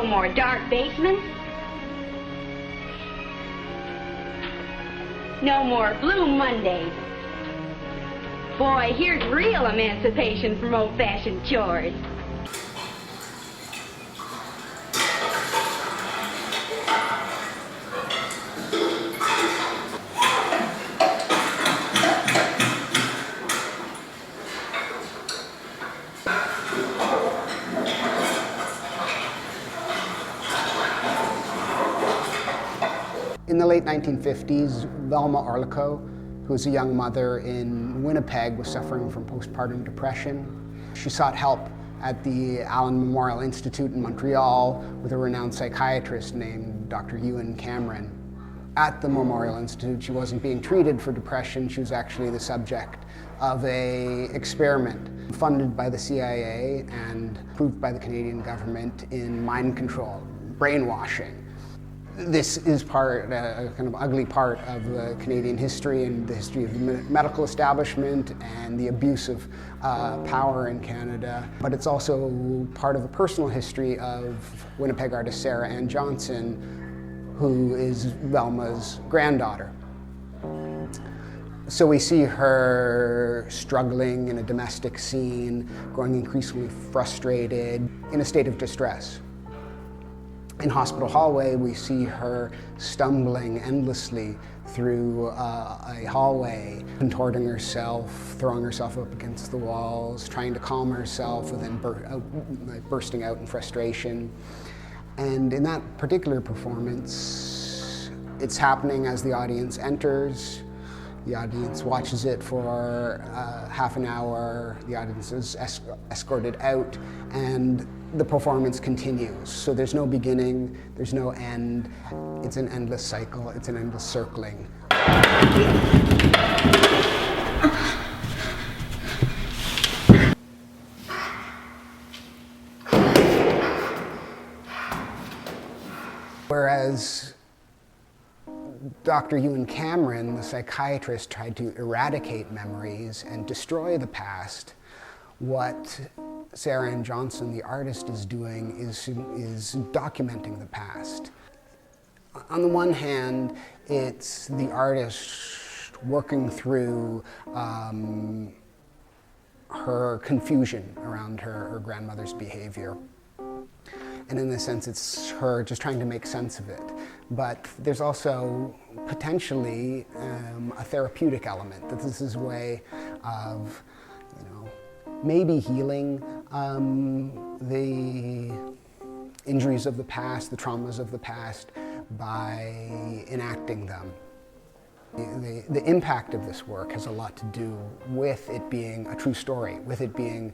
No more dark basements. No more Blue Mondays. Boy, here's real emancipation from old-fashioned chores. In the late 1950s, Velma Orlico, who was a young mother in Winnipeg, was suffering from postpartum depression. She sought help at the Allen Memorial Institute in Montreal with a renowned psychiatrist named Dr. Ewan Cameron. At the Memorial Institute, she wasn't being treated for depression. She was actually the subject of an experiment funded by the CIA and approved by the Canadian government in mind control, brainwashing. This is a kind of ugly part of Canadian history and the history of the medical establishment and the abuse of power in Canada. But it's also part of a personal history of Winnipeg artist Sarah Ann Johnson, who is Velma's granddaughter. So we see her struggling in a domestic scene, growing increasingly frustrated, in a state of distress. In Hospital Hallway, we see her stumbling endlessly through a hallway, contorting herself, throwing herself up against the walls, trying to calm herself, and then bursting out in frustration. And in that particular performance, it's happening as the audience enters. The audience watches it for half an hour. The audience is escorted out, and the performance continues. So there's no beginning, there's no end. It's an endless cycle, it's an endless circling. Whereas Dr. Ewan Cameron, the psychiatrist, tried to eradicate memories and destroy the past, what Sarah Ann Johnson, the artist, is doing is documenting the past. On the one hand, it's the artist working through her confusion around her grandmother's behavior. And in this sense, it's her just trying to make sense of it. But there's also potentially a therapeutic element, that this is a way of, maybe healing the injuries of the past, the traumas of the past, by enacting them. The impact of this work has a lot to do with it being a true story, with it being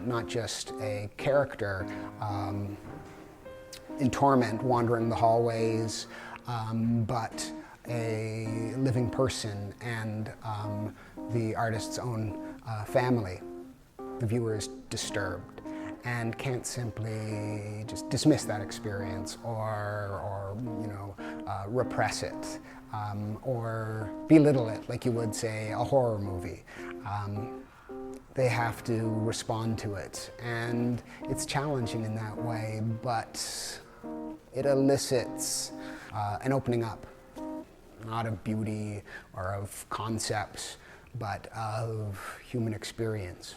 not just a character in torment wandering the hallways, but a living person and the artist's own family. The viewer is disturbed and can't simply just dismiss that experience or repress it or belittle it like you would, say, a horror movie. They have to respond to it, and it's challenging in that way, but it elicits an opening up, not of beauty or of concepts, but of human experience.